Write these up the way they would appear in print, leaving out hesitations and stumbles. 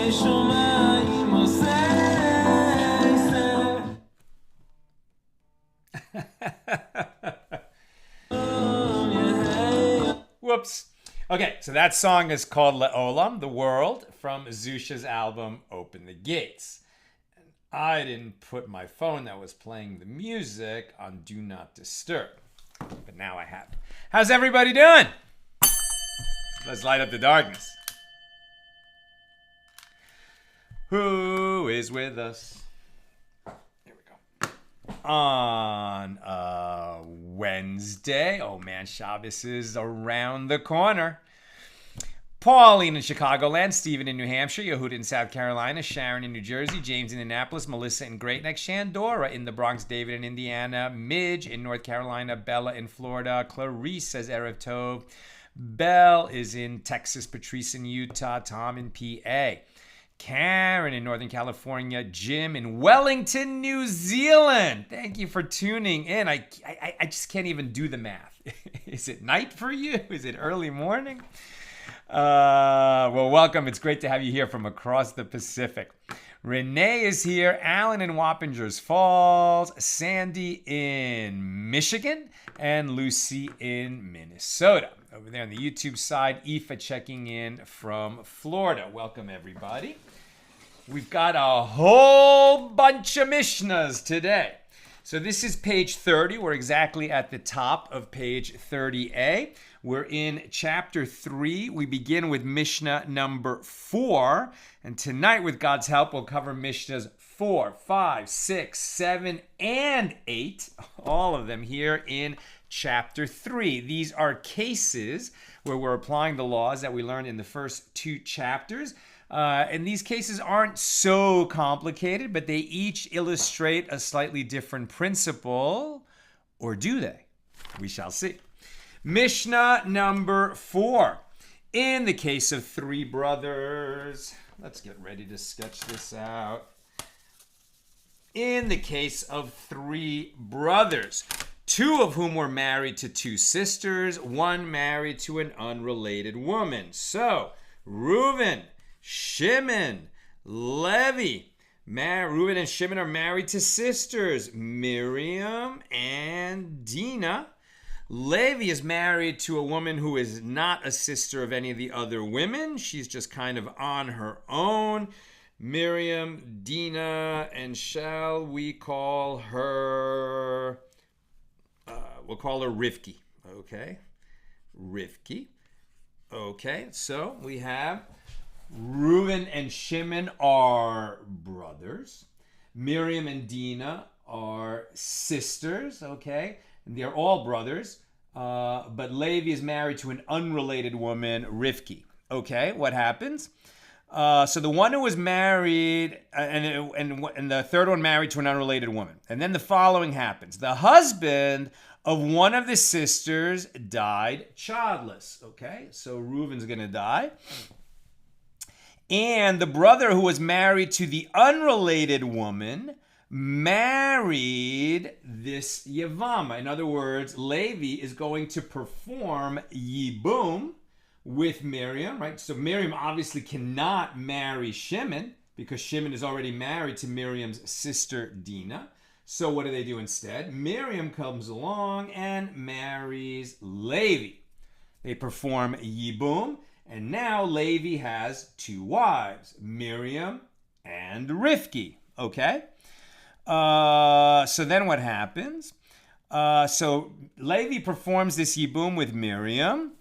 Whoops. Okay, so that song is called Le'olam, the world, from Zusha's album Open the Gates. And I didn't put my phone that was playing the music on Do Not Disturb, but now I have. How's everybody doing? Let's light up the darkness. Who is with us? Here we go. On Wednesday. Oh man, Shabbos is around the corner. Pauline in Chicagoland, Stephen in New Hampshire, Yehuda in South Carolina, Sharon in New Jersey, James in Annapolis, Melissa in Great Neck, Shandora in the Bronx, David in Indiana, Midge in North Carolina, Bella in Florida, Clarice says Erev Tov, Belle is in Texas, Patrice in Utah, Tom in PA, Karen in Northern California, Jim in Wellington, New Zealand. Thank you for tuning in. I just can't even do the math. Is it night for you? Is it early morning? Well, welcome. It's great to have you here from across the Pacific. Renee is here. Alan in Wappingers Falls. Sandy in Michigan. And Lucy in Minnesota. Over there on the YouTube side, Aoife checking in from Florida. Welcome, everybody. We've got a whole bunch of Mishnas today. So this is page 30. We're exactly at the top of page 30a. We're in chapter 3. We begin with Mishnah number 4. And tonight, with God's help, we'll cover Mishnahs 4, 5, 6, 7, and 8. All of them here in chapter 3. These are cases where we're applying the laws that we learned in the first 2 chapters. And these cases aren't so complicated, but they each illustrate a slightly different principle. Or do they? We shall see. Mishnah number 4. In the case of 3 brothers, let's get ready to sketch this out. In the case of 3 brothers, 2 of whom were married to 2 sisters, 1 married to an unrelated woman. So, Reuven, Shimon, Levi. Reuven and Shimon are married to sisters, Miriam and Dinah. Levi is married to a woman who is not a sister of any of the other women. She's just kind of on her own. Miriam, Dinah, and shall we call her... we'll call her Rivki. Okay. Rivki. Okay, so we have Reuven and Shimon are brothers. Miriam and Dinah are sisters. Okay. And they're all brothers. But Levi is married to an unrelated woman, Rivki. Okay, what happens? So the one who was married, and the third one married to an unrelated woman. And then the following happens. The husband of one of the sisters died childless. Okay, so Reuven's going to die. And the brother who was married to the unrelated woman married this Yevama. In other words, Levi is going to perform Yibum with Miriam, right? So Miriam obviously cannot marry Shimon because Shimon is already married to Miriam's sister Dinah. So what do they do instead? Miriam comes along and marries Levi. They perform Yibum, and now Levi has 2 wives, Miriam and Rivki. Okay? So then what happens? So Levi performs this Yibum with Miriam.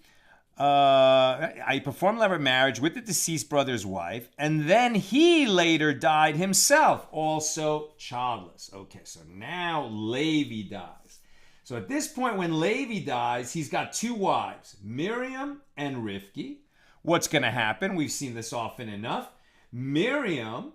I performed levirate marriage with the deceased brother's wife, and then he later died himself, also childless. Okay, so now Levi dies. So at this point, when Levi dies, he's got 2 wives, Miriam and Rivki. What's going to happen? We've seen this often enough. Miriam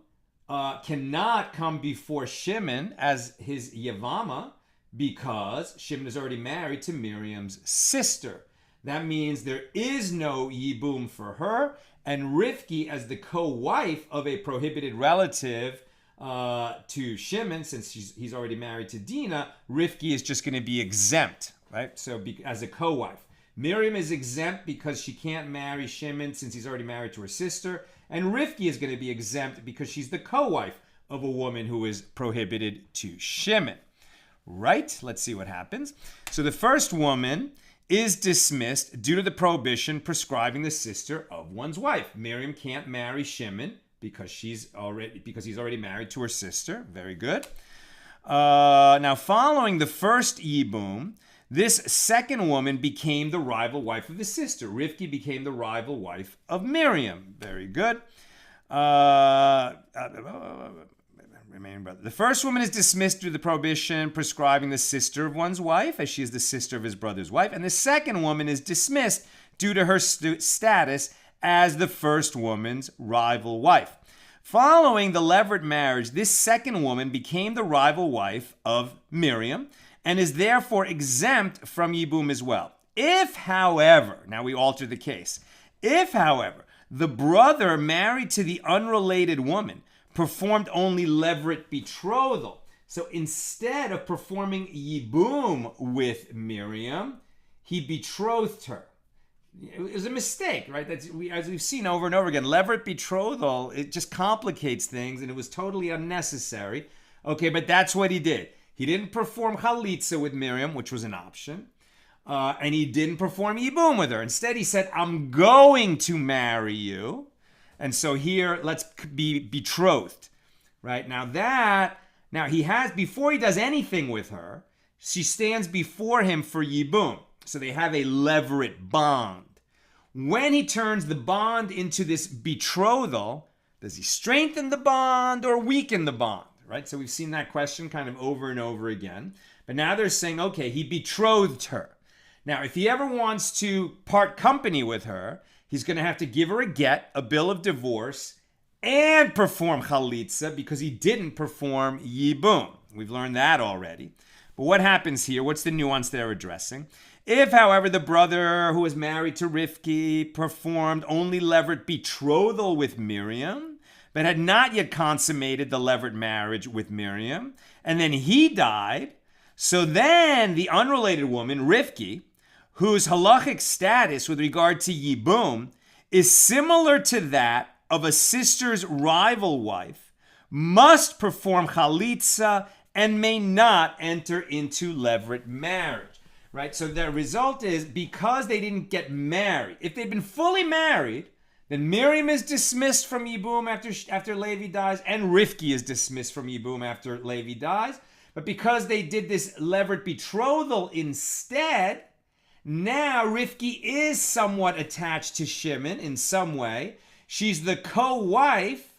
cannot come before Shimon as his Yevama because Shimon is already married to Miriam's sister. That means there is no Yibum for her, and Rivki, as the co-wife of a prohibited relative to Shimon, since he's already married to Dinah, Rivki is just going to be exempt, right? So as a co-wife. Miriam is exempt because she can't marry Shimon since he's already married to her sister, And Rivki is going to be exempt because she's the co-wife of a woman who is prohibited to Shimon. Right? Let's see what happens. So the first woman is dismissed due to the prohibition prescribing the sister of one's wife. Miriam can't marry Shimon because he's already married to her sister. Very good. Now, following the first Yibum, this second woman became the rival wife of the sister. Rivki became the rival wife of Miriam. Very good. Remaining brother. The first woman is dismissed due to the prohibition prescribing the sister of one's wife, as she is the sister of his brother's wife. And the second woman is dismissed due to her status as the first woman's rival wife. Following the levirate marriage, this second woman became the rival wife of Miriam and is therefore exempt from Yibum as well. If, however, now we alter the case, if, however, the brother married to the unrelated woman performed only levirate betrothal, so instead of performing Yibum with Miriam, he betrothed her. It was a mistake, right? As we've seen over and over again, levirate betrothal, it just complicates things, and it was totally unnecessary. Okay, but that's what he did. He didn't perform chalitza with Miriam, which was an option, and he didn't perform Yibum with her. Instead, he said, I'm going to marry you. And so here, let's be betrothed, right? Now he has, before he does anything with her, she stands before him for Yibum. So they have a levirate bond. When he turns the bond into this betrothal, does he strengthen the bond or weaken the bond, right? So we've seen that question kind of over and over again. But now they're saying, okay, he betrothed her. Now, if he ever wants to part company with her, he's going to have to give her a get, a bill of divorce, and perform chalitza because he didn't perform Yibum. We've learned that already. But what happens here? What's the nuance they're addressing? If, however, the brother who was married to Rivki performed only levirate betrothal with Miriam, but had not yet consummated the levirate marriage with Miriam, and then he died, so then the unrelated woman, Rivki, whose halachic status with regard to Yibum is similar to that of a sister's rival wife, must perform chalitza and may not enter into levirate marriage. Right? So the result is, because they didn't get married, if they'd been fully married, then Miriam is dismissed from Yibum after Levi dies, and Rivki is dismissed from Yibum after Levi dies. But because they did this levirate betrothal instead, now Rivki is somewhat attached to Shimon in some way. She's the co-wife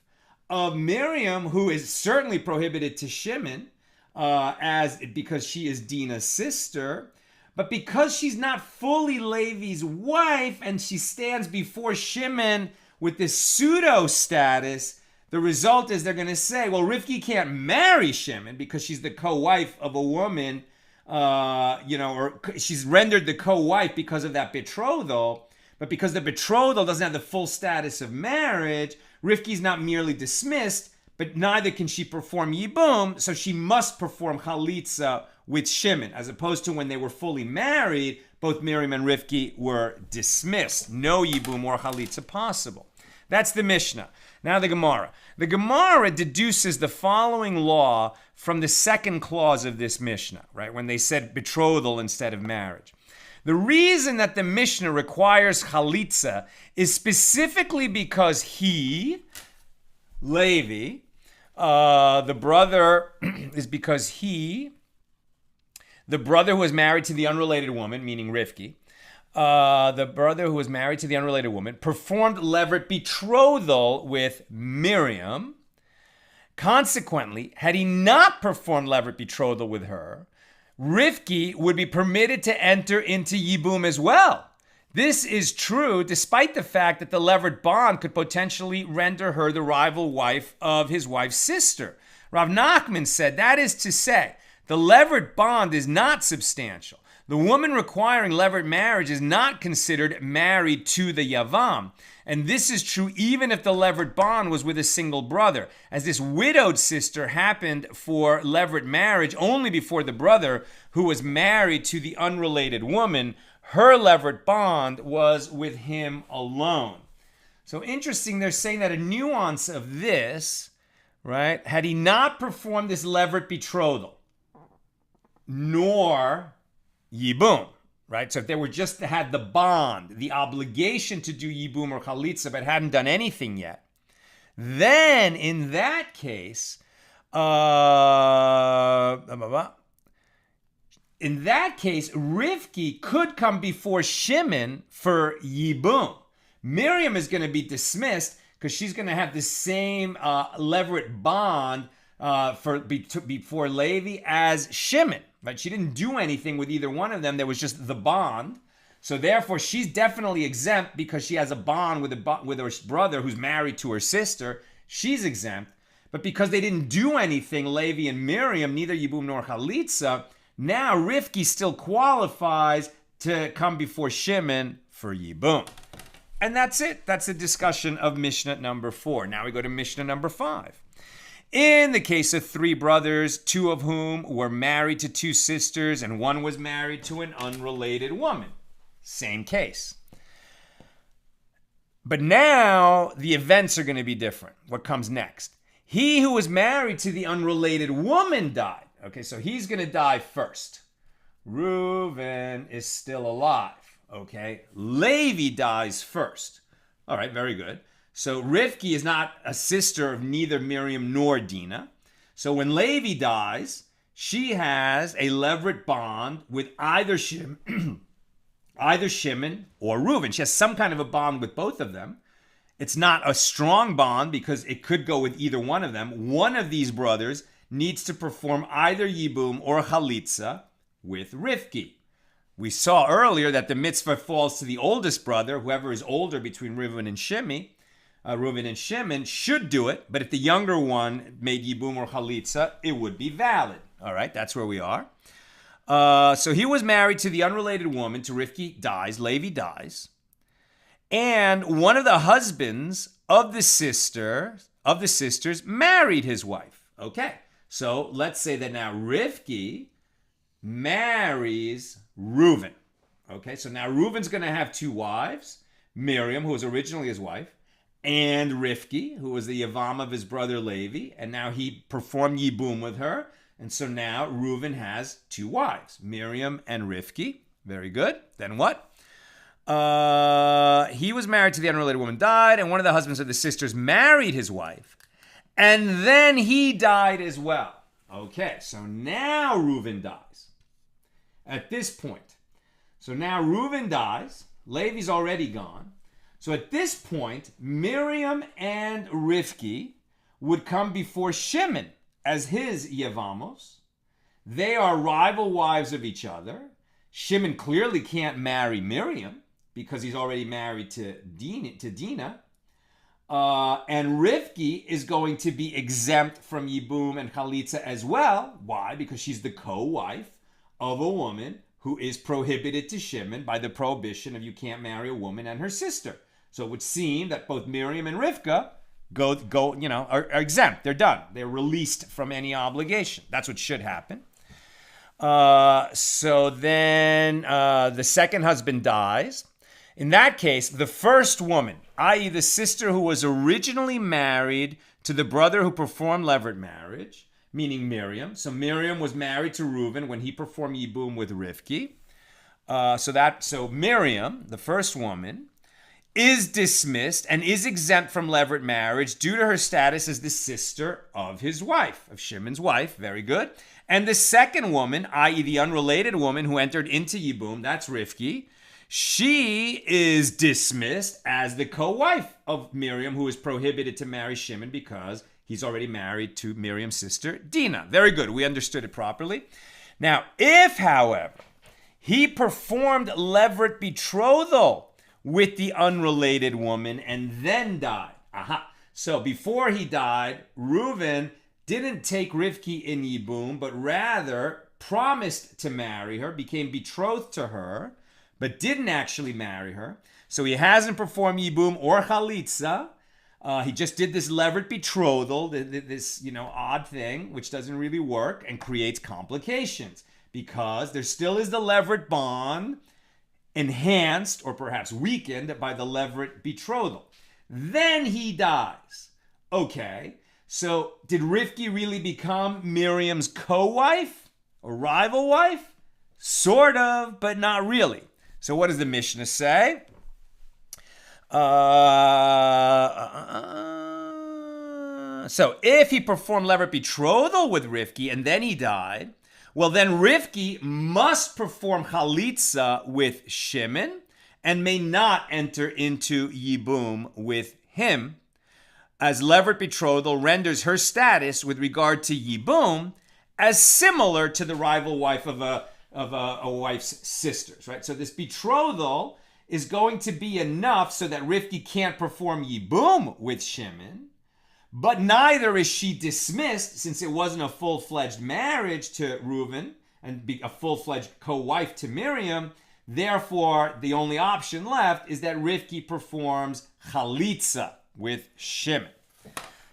of Miriam, who is certainly prohibited to Shimon, because she is Dinah's sister. But because she's not fully Levi's wife and she stands before Shimon with this pseudo status, the result is they're going to say, well, Rivki can't marry Shimon because she's the co-wife of a woman, or she's rendered the co-wife because of that betrothal. But because the betrothal doesn't have the full status of marriage, Rivki's not merely dismissed, but neither can she perform Yibum, so she must perform chalitza with Shimon, as opposed to when they were fully married, both Miriam and Rivki were dismissed. No Yibum or chalitza possible. That's the Mishnah. Now the Gemara. The Gemara deduces the following law from the second clause of this Mishnah, right? When they said betrothal instead of marriage. The reason that the Mishnah requires chalitza is specifically because he, Levi, the brother who was married to the unrelated woman, meaning Rivki, the brother who was married to the unrelated woman, performed levirate betrothal with Miriam. Consequently, had he not performed levirate betrothal with her, Rivki would be permitted to enter into Yibum as well. This is true despite the fact that the levirate bond could potentially render her the rival wife of his wife's sister. Rav Nachman said, that is to say, the levirate bond is not substantial. The woman requiring levirate marriage is not considered married to the Yavam. And this is true even if the levirate bond was with a single brother, as this widowed sister happened for levirate marriage only before the brother who was married to the unrelated woman. Her levirate bond was with him alone. So interesting, they're saying that a nuance of this, right, had he not performed this levirate betrothal, nor yibum, right? So if they were just to have the bond, the obligation to do yibum or chalitza, but hadn't done anything yet, then in that case, Rivki could come before Shimon for yibum. Miriam is going to be dismissed because she's going to have the same levirate bond before Levi as Shimon. Right? She didn't do anything with either one of them. There was just the bond. So therefore, she's definitely exempt because she has a bond with her brother who's married to her sister. She's exempt. But because they didn't do anything, Levi and Miriam, neither Yibum nor Chalitza, now Rivki still qualifies to come before Shimon for Yibum. And that's it. That's the discussion of Mishnah number 4. Now we go to Mishnah number 5. In the case of 3 brothers, 2 of whom were married to 2 sisters, and 1 was married to an unrelated woman. Same case. But now the events are going to be different. What comes next? He who was married to the unrelated woman died. Okay, so he's going to die first. Reuven is still alive. Okay, Levi dies first. All right, very good. So Rivki is not a sister of neither Miriam nor Dinah. So when Levi dies, she has a levirate bond with either Shimon or Reuven. She has some kind of a bond with both of them. It's not a strong bond because it could go with either one of them. One of these brothers needs to perform either Yibum or Chalitza with Rivki. We saw earlier that the mitzvah falls to the oldest brother, whoever is older between Reuven and Shimon should do it, but if the younger one made Yibum or Chalitza, it would be valid. All right, that's where we are. So he was married to the unrelated woman, to Rivki dies, Levi dies, and one of the husbands of the sisters married his wife. Okay, so let's say that now Rivki marries Reuven. Okay, so now Reuven's going to have 2 wives, Miriam, who was originally his wife, and Rivki, who was the Yevamos of his brother Levi, and now he performed Yibum with her, and so now Reuven has 2 wives, Miriam and Rivki. Very good. Then what? He was married to the unrelated woman, died, and one of the husbands of the sisters married his wife, and then he died as well. Okay, so now Reuven dies. At this point. So now Reuven dies. Levi's already gone. So at this point, Miriam and Rivki would come before Shimon as his Yevamos. They are rival wives of each other. Shimon clearly can't marry Miriam because he's already married to Dinah. And Rivki is going to be exempt from Yibum and Chalitza as well. Why? Because she's the co-wife of a woman who is prohibited to Shimon by the prohibition of you can't marry a woman and her sister. So it would seem that both Miriam and Rivka are exempt. They're done. They're released from any obligation. That's what should happen. So then the second husband dies. In that case, the first woman, i.e. the sister who was originally married to the brother who performed levirate marriage, meaning Miriam. So Miriam was married to Reuven when he performed Yibum with Rivki. So Miriam, the first woman, is dismissed and is exempt from levirate marriage due to her status as the sister of his wife, of Shimon's wife. Very good. And the second woman, i.e. the unrelated woman who entered into Yibum, that's Rivki, she is dismissed as the co-wife of Miriam, who is prohibited to marry Shimon because he's already married to Miriam's sister, Dinah. Very good. We understood it properly. Now, if, however, he performed levirate betrothal with the unrelated woman and then died. So before he died, Reuven didn't take Rivki in Yibum, but rather promised to marry her, became betrothed to her, but didn't actually marry her. So he hasn't performed Yibum or Chalitza. He just did this levirate betrothal, this odd thing, which doesn't really work and creates complications because there still is the levirate bond enhanced or perhaps weakened by the levirate betrothal. then he dies. Okay, so did Rivki really become Miriam's co-wife or rival wife? Sort of, but not really. So what does the Mishnah say? So if he performed levirate betrothal with Rivki and then he died, well then Rivki must perform chalitza with Shimon and may not enter into yibum with him, as levirate betrothal renders her status with regard to yibum as similar to the rival wife of a wife's sisters, right? So this betrothal is going to be enough so that Rivki can't perform yibum with Shimon, but neither is she dismissed, since it wasn't a full-fledged marriage to Reuven and be a full-fledged co-wife to Miriam. Therefore, the only option left is that Rivki performs chalitza with Shimon.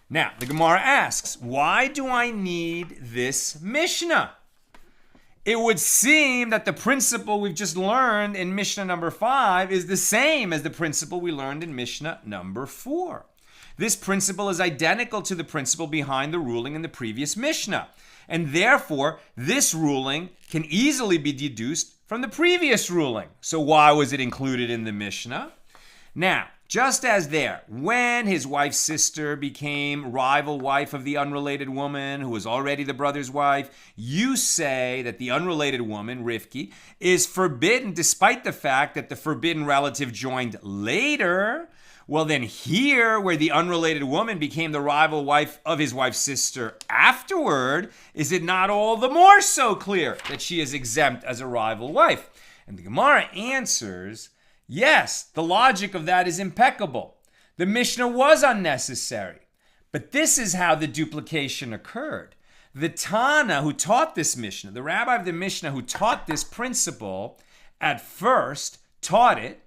Now, the Gemara asks, why do I need this Mishnah? It would seem that the principle we've just learned in Mishnah number 5 is the same as the principle we learned in Mishnah number 4. This principle is identical to the principle behind the ruling in the previous Mishnah. And therefore, this ruling can easily be deduced from the previous ruling. So why was it included in the Mishnah? Now, just as there, when his wife's sister became rival wife of the unrelated woman who was already the brother's wife, you say that the unrelated woman, Rivki, is forbidden despite the fact that the forbidden relative joined later. Well, then here, where the unrelated woman became the rival wife of his wife's sister afterward, is it not all the more so clear that she is exempt as a rival wife? And the Gemara answers, yes, the logic of that is impeccable. The Mishnah was unnecessary. But this is how the duplication occurred. The Tana who taught this Mishnah, the rabbi of the Mishnah who taught this principle, at first taught it,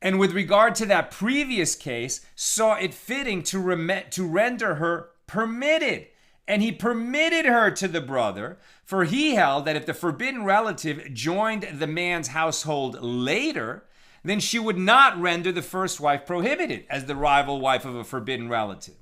and with regard to that previous case, saw it fitting to render her permitted. And he permitted her to the brother, for he held that if the forbidden relative joined the man's household later, then she would not render the first wife prohibited as the rival wife of a forbidden relative.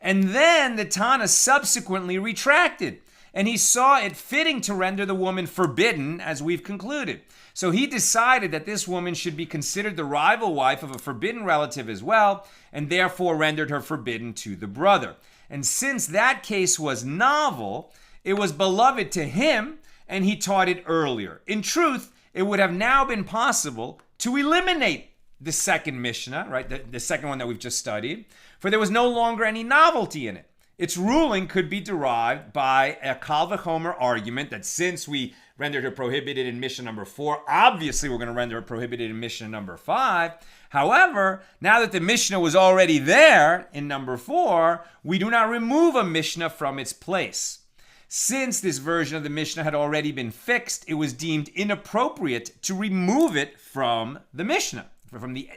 And then the Tana subsequently retracted, and he saw it fitting to render the woman forbidden, as we've concluded. So he decided that this woman should be considered the rival wife of a forbidden relative as well, and therefore rendered her forbidden to the brother. And since that case was novel, it was beloved to him, and he taught it earlier. In truth, it would have now been possible to eliminate the second Mishnah, right, the second one that we've just studied, for there was no longer any novelty in it. Its ruling could be derived by a Kal V'chomer argument that since we rendered her prohibited in Mishnah number 4, obviously we're going to render her prohibited in Mishnah number 5. However, now that the Mishnah was already there in number 4, we do not remove a Mishnah from its place. Since this version of the Mishnah had already been fixed, it was deemed inappropriate to remove it from the Mishnah, from the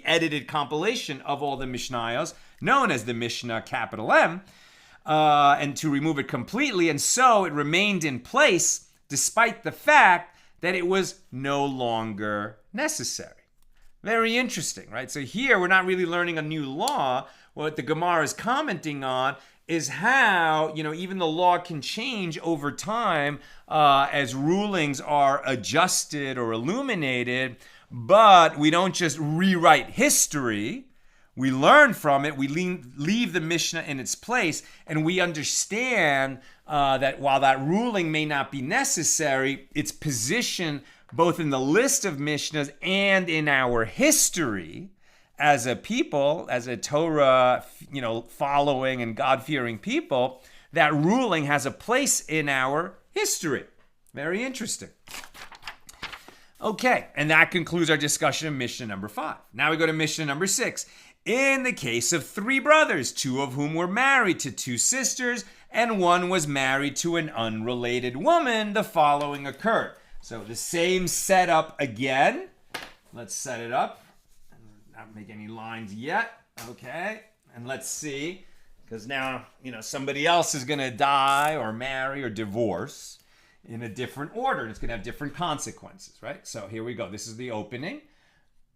edited compilation of all the Mishnayos, known as the Mishnah capital M, and to remove it completely. And so it remained in place despite the fact that it was no longer necessary. Very interesting, right? So here we're not really learning a new law. What the Gemara is commenting on is how, even the law can change over time as rulings are adjusted or illuminated, but we don't just rewrite history. We learn from it, we leave the Mishnah in its place, and we understand that while that ruling may not be necessary, its position both in the list of Mishnahs and in our history as a people, as a Torah, following and God-fearing people, that ruling has a place in our history. Very interesting. Okay, and that concludes our discussion of Mishnah number 5. Now we go to Mishnah number 6. In the case of 3 brothers, 2 of whom were married to 2 sisters, and 1 was married to an unrelated woman, the following occurred. So the same setup again. Let's set it up. Not make any lines yet. Okay, and let's see, because now, somebody else is going to die or marry or divorce in a different order, and it's going to have different consequences, right? So here we go. This is the opening.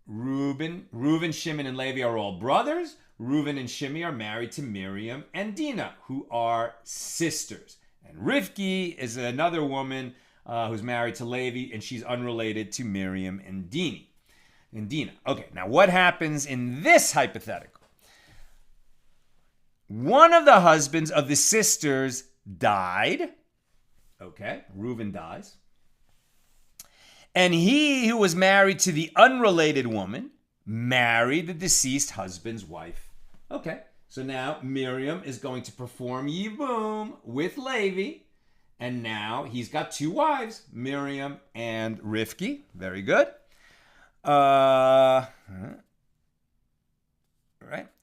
Reuben, Shimon, and Levi are all brothers. Reuben and Shimei are married to Miriam and Dinah, who are sisters. And Rivki is another woman who's married to Levi, and she's unrelated to Miriam and Dinah. Okay, now what happens in this hypothetical? One of the husbands of the sisters died. Okay, Reuben dies. And he who was married to the unrelated woman married the deceased husband's wife. Okay, so now Miriam is going to perform Yibum with Levi. And now he's got two wives, Miriam and Rivki. Very good. Right.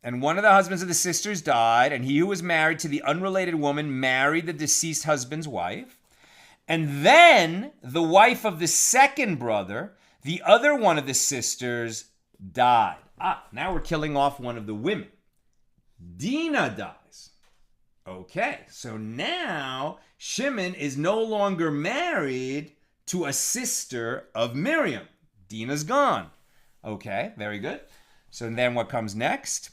And one of the husbands of the sisters died, and he who was married to the unrelated woman married the deceased husband's wife. And then the wife of the second brother, the other one of the sisters, died. Now we're killing off one of the women. Dinah dies. Okay, so now Shimon is no longer married to a sister of Miriam. Dinah's gone. Okay, very good. So then what comes next?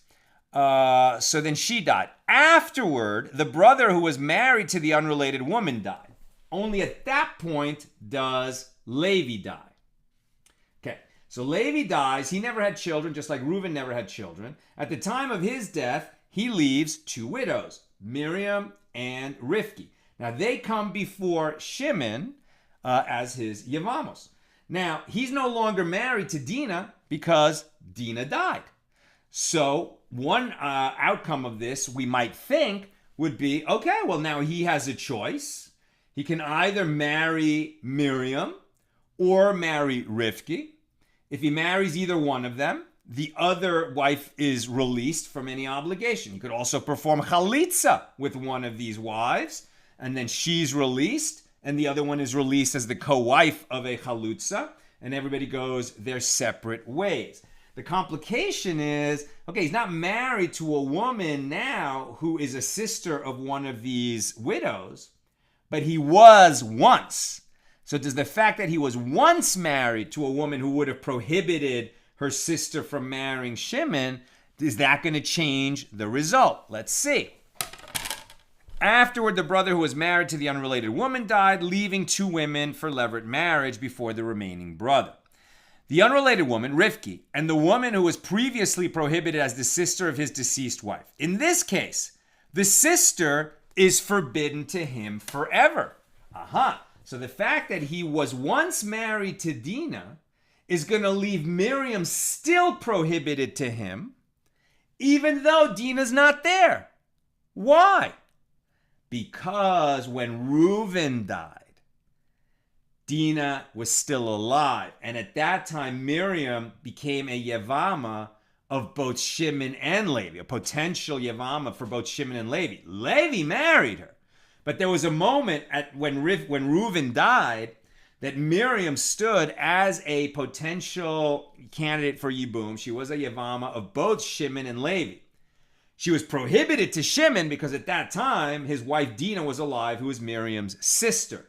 So then she died. Afterward, the brother who was married to the unrelated woman died. Only at that point does Levi die. Okay, so Levi dies. He never had children, just like Reuben never had children. At the time of his death, he leaves two widows, Miriam and Rivki. Now, they come before Shimon as his Yevamos. Now, he's no longer married to Dinah because Dinah died. So one outcome of this, we might think, would be, okay, well, now he has a choice. He can either marry Miriam or marry Rivki. If he marries either one of them, the other wife is released from any obligation. He could also perform chalitza with one of these wives, and then she's released, and the other one is released as the co-wife of a chalutza, and everybody goes their separate ways. The complication is, okay, he's not married to a woman now who is a sister of one of these widows, but he was once. So does the fact that he was once married to a woman who would have prohibited her sister from marrying Shimon, is that going to change the result? Let's see. Afterward, the brother who was married to the unrelated woman died, leaving two women for levirate marriage before the remaining brother. The unrelated woman, Rivki, and the woman who was previously prohibited as the sister of his deceased wife. In this case, the sister is forbidden to him forever. So the fact that he was once married to Dinah is going to leave Miriam still prohibited to him, even though Dinah's not there. Why? Because when Reuben died, Dinah was still alive. And at that time, Miriam became a Yevama of both Shimon and Levi, a potential Yevama for both Shimon and Levi. Levi married her. But there was a moment when Reuben died that Miriam stood as a potential candidate for Yibum. She was a Yevama of both Shimon and Levi. She was prohibited to Shimon because at that time, his wife Dinah was alive, who was Miriam's sister.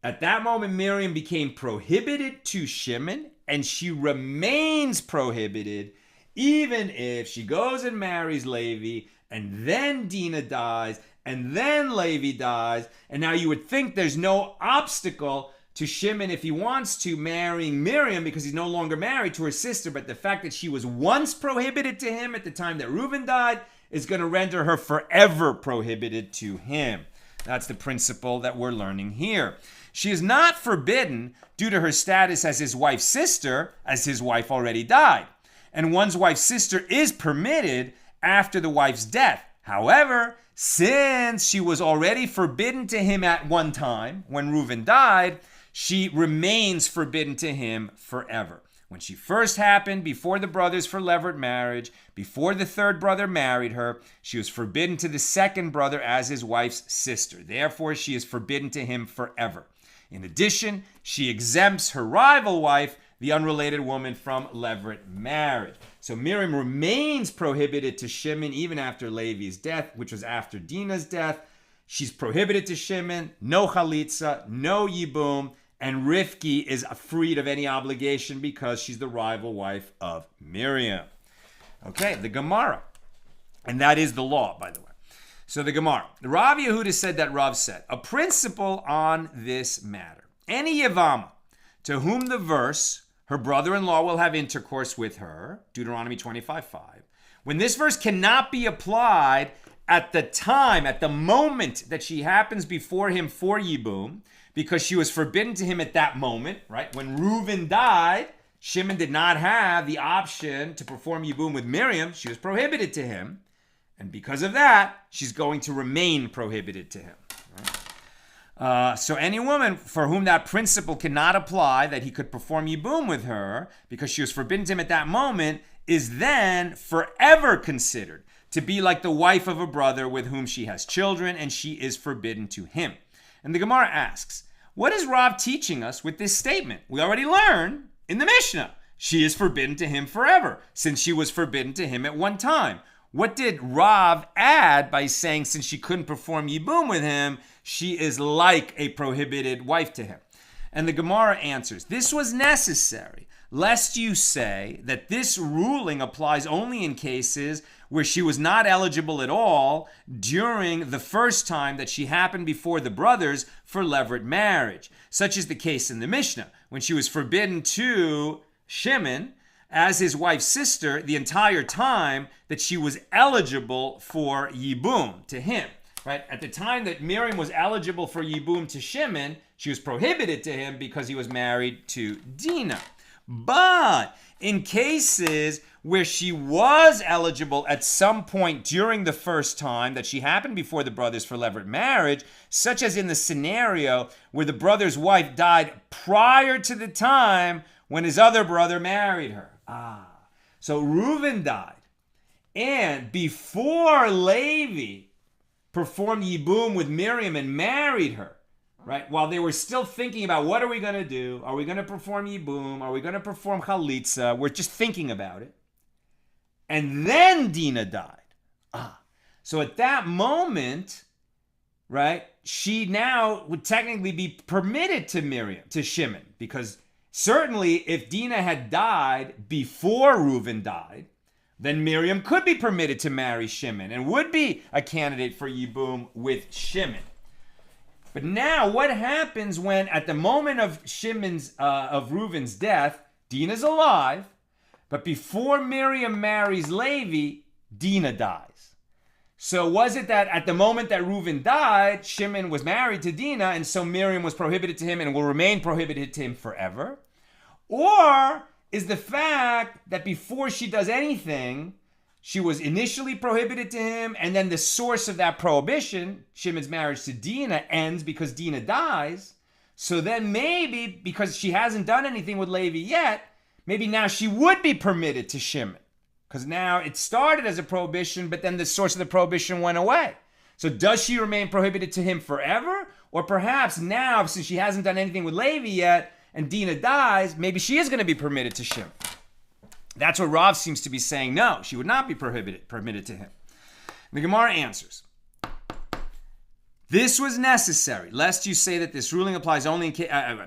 At that moment, Miriam became prohibited to Shimon, and she remains prohibited even if she goes and marries Levi, and then Dinah dies, and then Levi dies, and now you would think there's no obstacle to Shimon if he wants to marrying Miriam because he's no longer married to her sister, but the fact that she was once prohibited to him at the time that Reuben died is going to render her forever prohibited to him. That's the principle that we're learning here. She is not forbidden due to her status as his wife's sister, as his wife already died. And one's wife's sister is permitted after the wife's death. However, since she was already forbidden to him at one time, when Reuben died, she remains forbidden to him forever. When she first happened, before the brothers for levirate marriage, before the third brother married her, she was forbidden to the second brother as his wife's sister. Therefore, she is forbidden to him forever. In addition, she exempts her rival wife, the unrelated woman, from levirate marriage. So Miriam remains prohibited to Shimon even after Levi's death, which was after Dinah's death. She's prohibited to Shimon, no chalitza, no yibum, And Rivki is freed of any obligation because she's the rival wife of Miriam. Okay, the Gemara. And that is the law, by the way. So the Gemara. Rav Yehuda said that Rav said, a principle on this matter. Any Yevama to whom the verse, her brother-in-law will have intercourse with her, Deuteronomy 25:5. When this verse cannot be applied at the time, at the moment that she happens before him for Yibum, because she was forbidden to him at that moment, right? When Reuven died, Shimon did not have the option to perform Yibum with Miriam. She was prohibited to him. And because of that, she's going to remain prohibited to him. Right? So any woman for whom that principle cannot apply, that he could perform Yibum with her, because she was forbidden to him at that moment, is then forever considered to be like the wife of a brother with whom she has children, and she is forbidden to him. And the Gemara asks, what is Rav teaching us with this statement? We already learned in the Mishna, she is forbidden to him forever, since she was forbidden to him at one time. What did Rav add by saying since she couldn't perform Yibum with him, she is like a prohibited wife to him? And the Gemara answers, this was necessary, lest you say that this ruling applies only in cases where she was not eligible at all during the first time that she happened before the brothers for levirate marriage. Such is the case in the Mishnah, when she was forbidden to Shimon as his wife's sister the entire time that she was eligible for Yibum to him. Right? At the time that Miriam was eligible for Yibum to Shimon, she was prohibited to him because he was married to Dinah. But in cases where she was eligible at some point during the first time that she happened before the brothers for levirate marriage, such as in the scenario where the brother's wife died prior to the time when his other brother married her. So Reuven died, and before Levi performed Yibum with Miriam and married her, right? While they were still thinking about what are we going to do? Are we going to perform Yibum? Are we going to perform Chalitza? We're just thinking about it. And then Dinah died. So at that moment, right, she now would technically be permitted to Miriam, to Shimon, because certainly if Dinah had died before Reuven died, then Miriam could be permitted to marry Shimon and would be a candidate for Yibum with Shimon. But now, what happens when, at the moment of Reuven's death, Dinah's alive, but before Miriam marries Levi, Dinah dies? So was it that at the moment that Reuven died, Shimon was married to Dinah, and so Miriam was prohibited to him and will remain prohibited to him forever? Or is the fact that before she does anything, she was initially prohibited to him, and then the source of that prohibition, Shimon's marriage to Dinah, ends because Dinah dies. So then maybe, because she hasn't done anything with Levi yet, maybe now she would be permitted to Shimon. Because now it started as a prohibition, but then the source of the prohibition went away. So does she remain prohibited to him forever? Or perhaps now, since she hasn't done anything with Levi yet, and Dinah dies, maybe she is going to be permitted to Shimon. That's what Rav seems to be saying. No, she would not be permitted to him. The Gemara answers, this was necessary, lest you say that this ruling applies only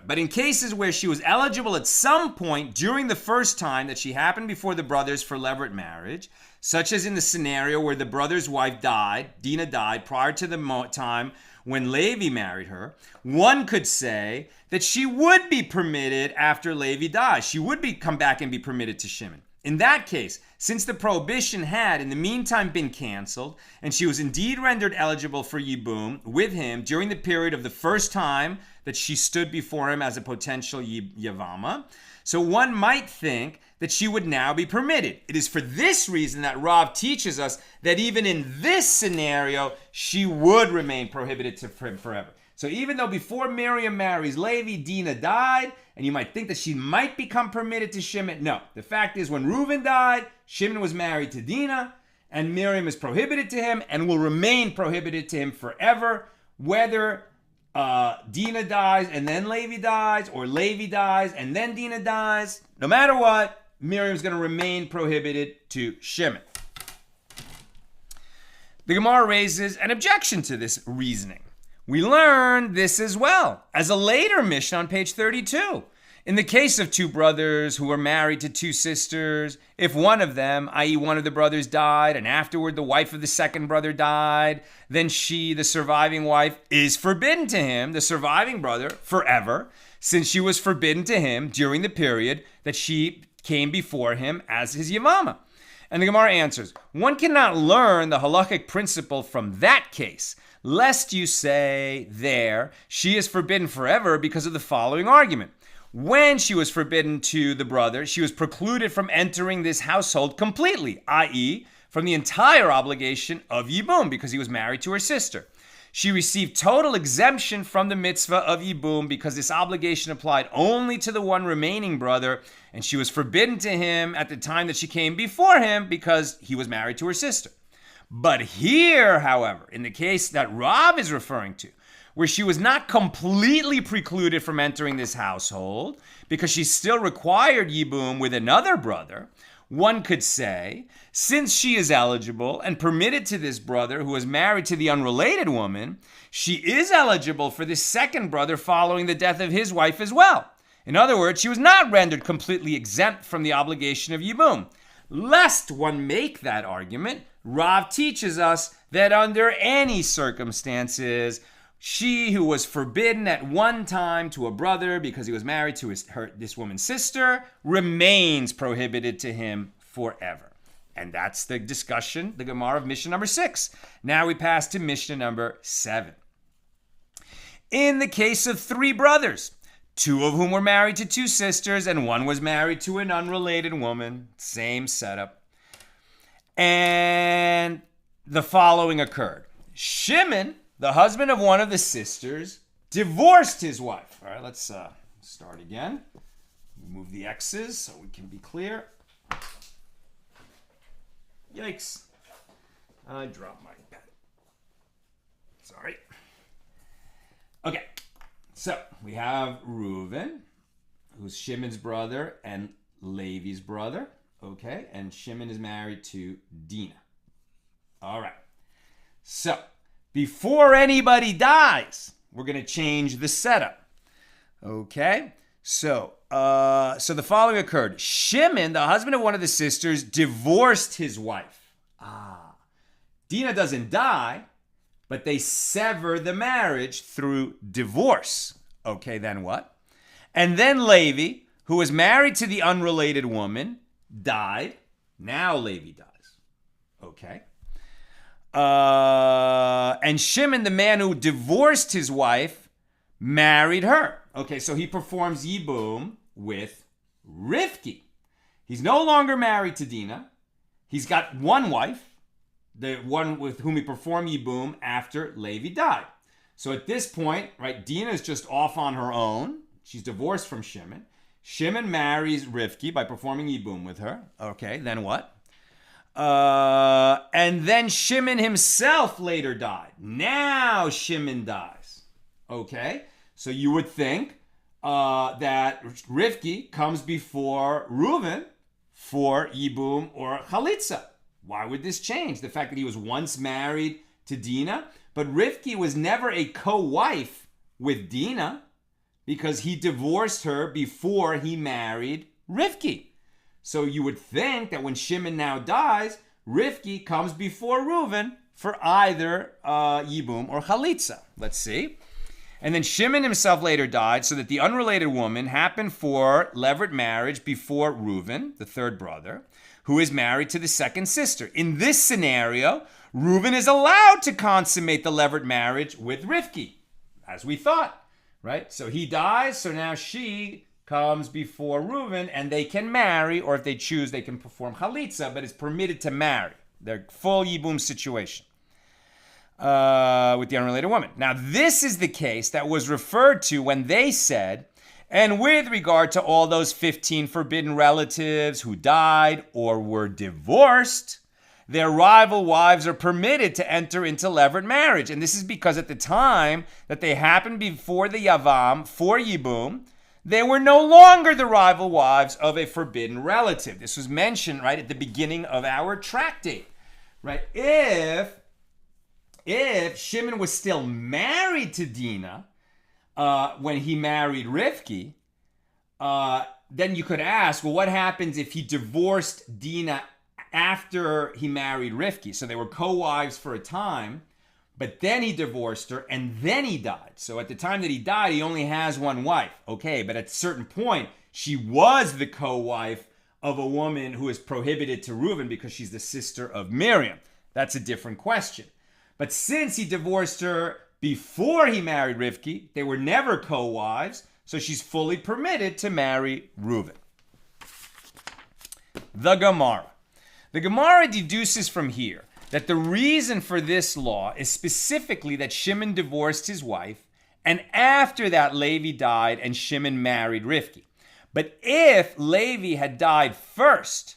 but in cases where she was eligible at some point during the first time that she happened before the brothers for levirate marriage, such as in the scenario where the brother's wife died, Dinah died, prior to the time when Levi married her, one could say that she would be permitted after Levi dies. She would come back and be permitted to Shimon. In that case, since the prohibition had in the meantime been canceled, and she was indeed rendered eligible for Yibum with him during the period of the first time that she stood before him as a potential Yevama, so one might think that she would now be permitted. It is for this reason that Rav teaches us that even in this scenario, she would remain prohibited to him forever. So even though before Miriam marries Levi, Dinah died, and you might think that she might become permitted to Shimon, no. The fact is, when Reuven died, Shimon was married to Dinah, and Miriam is prohibited to him and will remain prohibited to him forever, whether Dinah dies and then Levi dies, or Levi dies and then Dinah dies. No matter what, Miriam's going to remain prohibited to Shimon. The Gemara raises an objection to this reasoning. We learn this as well as a later Mishnah on page 32. In the case of two brothers who were married to two sisters, if one of them, i.e. one of the brothers, died, and afterward the wife of the second brother died, then she, the surviving wife, is forbidden to him, the surviving brother, forever, since she was forbidden to him during the period that she came before him as his Yevama. And the Gemara answers, one cannot learn the halachic principle from that case, lest you say there, she is forbidden forever because of the following argument. When she was forbidden to the brother, she was precluded from entering this household completely, i.e., from the entire obligation of Yibum, because he was married to her sister. She received total exemption from the mitzvah of Yibum because this obligation applied only to the one remaining brother, and she was forbidden to him at the time that she came before him because he was married to her sister. But here, however, in the case that Rav is referring to, where she was not completely precluded from entering this household because she still required Yibum with another brother, one could say, since she is eligible and permitted to this brother who was married to the unrelated woman, she is eligible for this second brother following the death of his wife as well. In other words, she was not rendered completely exempt from the obligation of Yibum. Lest one make that argument, Rav teaches us that under any circumstances, she who was forbidden at one time to a brother because he was married to this woman's sister remains prohibited to him forever. And that's the discussion, the Gemara of Mishnah number 6. Now we pass to Mishnah number 7. In the case of three brothers, two of whom were married to two sisters and one was married to an unrelated woman, same setup. And the following occurred. Shimon, the husband of one of the sisters, divorced his wife. All right, let's start again. Move the X's so we can be clear. Yikes. I dropped my pen. Sorry. Okay, so we have Reuven, who's Shimon's brother and Levi's brother. Okay, and Shimon is married to Dinah. All right. So, before anybody dies, we're going to change the setup. Okay? So the following occurred. Shimon, the husband of one of the sisters, divorced his wife. Dinah doesn't die, but they sever the marriage through divorce. Okay, then what? And then Levi, who was married to the unrelated woman, died. Now Levi dies. Okay? And Shimon, the man who divorced his wife, married her. Okay, so he performs Yibum with Rivki. He's no longer married to Dinah. He's got one wife, the one with whom he performed Yibum after Levi died. So at this point, right, Dinah is just off on her own. She's divorced from Shimon. Shimon marries Rivki by performing Yibum with her. Okay, then what? And then Shimon himself later died. Now Shimon dies. Okay, so you would think that Rivki comes before Reuven for Yibum or Chalitza. Why would this change? The fact that he was once married to Dinah, but Rivki was never a co-wife with Dinah because he divorced her before he married Rivki. So you would think that when Shimon now dies, Rivki comes before Reuven for either Yibum or Chalitza. Let's see. And then Shimon himself later died so that the unrelated woman happened for levirate marriage before Reuven, the third brother, who is married to the second sister. In this scenario, Reuven is allowed to consummate the levirate marriage with Rivki, as we thought, right? So he dies, so now she comes before Reuven, and they can marry, or if they choose, they can perform Chalitza, but it's permitted to marry. They're full Yibum situation with the unrelated woman. Now, this is the case that was referred to when they said, and with regard to all those 15 forbidden relatives who died or were divorced, their rival wives are permitted to enter into levirate marriage. And this is because at the time that they happened before the Yavam for Yibum, they were no longer the rival wives of a forbidden relative. This was mentioned right at the beginning of our tractate, right? If if Shimon was still married to Dinah when he married Rivki, then you could ask, well, what happens if he divorced Dinah after he married Rivki? So they were co-wives for a time, but then he divorced her and then he died. So at the time that he died, he only has one wife. Okay, but at a certain point, she was the co-wife of a woman who is prohibited to Reuben because she's the sister of Miriam. That's a different question. But since he divorced her before he married Rivki, they were never co-wives, so she's fully permitted to marry Reuben. The Gemara. The Gemara deduces from here that the reason for this law is specifically that Shimon divorced his wife, and after that Levi died and Shimon married Rivki. But if Levi had died first,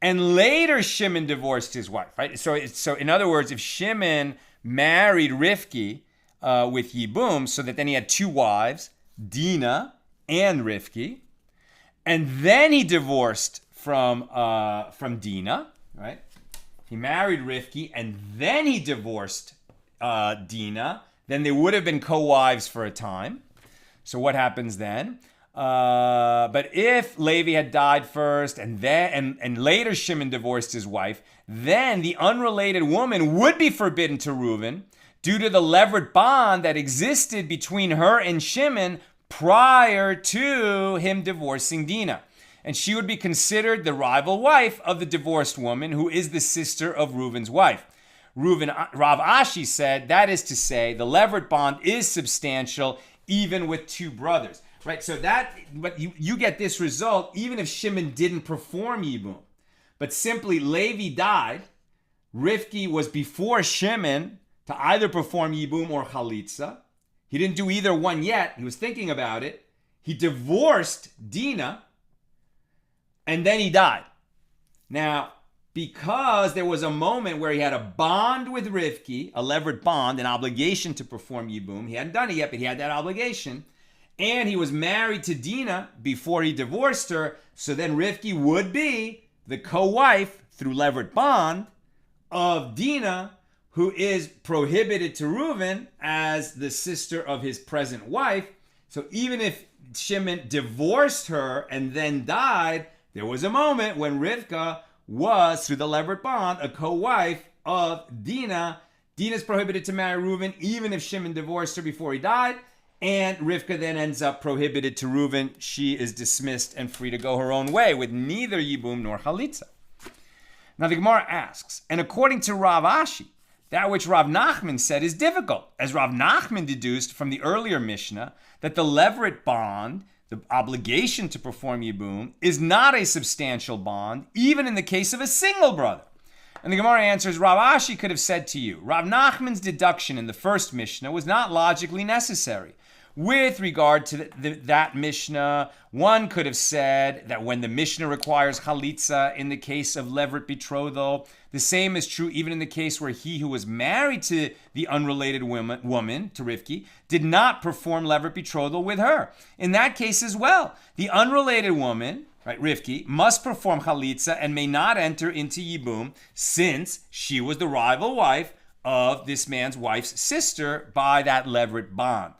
and later Shimon divorced his wife, right? So in other words, if Shimon married Rivki with Yibum, so that then he had two wives, Dinah and Rivki, and then he divorced from Dinah, right? He married Rivki and then he divorced Dinah. Then they would have been co-wives for a time. So what happens then? But if Levi had died first and later Shimon divorced his wife, then the unrelated woman would be forbidden to Reuben due to the levirate bond that existed between her and Shimon prior to him divorcing Dinah. And she would be considered the rival wife of the divorced woman, who is the sister of Reuben's wife. Rav Ashi said, that is to say, the levirate bond is substantial even with two brothers. Right, so but you get this result even if Shimon didn't perform Yibum. But simply Levi died, Rivki was before Shimon to either perform Yibum or Chalitza. He didn't do either one yet. He was thinking about it. He divorced Dinah, and then he died. Now, because there was a moment where he had a bond with Rivki, a levirate bond, an obligation to perform Yibum. He hadn't done it yet, but he had that obligation. And he was married to Dinah before he divorced her, so then Rivki would be the co-wife through levirate bond of Dinah, who is prohibited to Reuben as the sister of his present wife. So even if Shimon divorced her and then died, there was a moment when Rivka was, through the levirate bond, a co-wife of Dinah. Dinah's prohibited to marry Reuben even if Shimon divorced her before he died. And Rivka then ends up prohibited to Reuben. She is dismissed and free to go her own way with neither Yibum nor Chalitza. Now the Gemara asks, and according to Rav Ashi, that which Rav Nachman said is difficult, as Rav Nachman deduced from the earlier Mishnah that the levirate bond, the obligation to perform Yibum, is not a substantial bond, even in the case of a single brother. And the Gemara answers, Rav Ashi could have said to you, Rav Nachman's deduction in the first Mishnah was not logically necessary. With regard to that Mishnah, one could have said that when the Mishnah requires chalitza in the case of levirate betrothal, the same is true even in the case where he who was married to the unrelated woman, to Rivki, did not perform levirate betrothal with her. In that case as well, the unrelated woman, right, Rivki, must perform chalitza and may not enter into Yibum since she was the rival wife of this man's wife's sister by that levirate bond.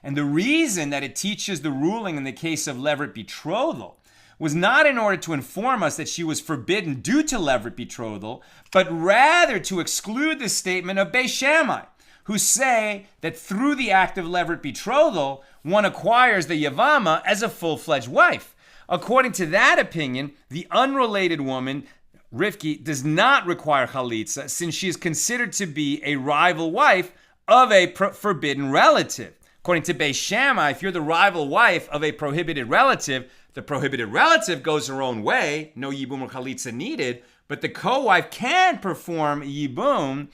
And the reason that it teaches the ruling in the case of levirate betrothal was not in order to inform us that she was forbidden due to levirate betrothal, but rather to exclude the statement of Beis Shammai, who say that through the act of levirate betrothal, one acquires the Yevama as a full-fledged wife. According to that opinion, the unrelated woman, Rivki, does not require chalitza since she is considered to be a rival wife of a forbidden relative. According to Beis Shammai, if you're the rival wife of a prohibited relative, the prohibited relative goes her own way, no Yibum or Chalitza needed, but the co-wife can perform Yibum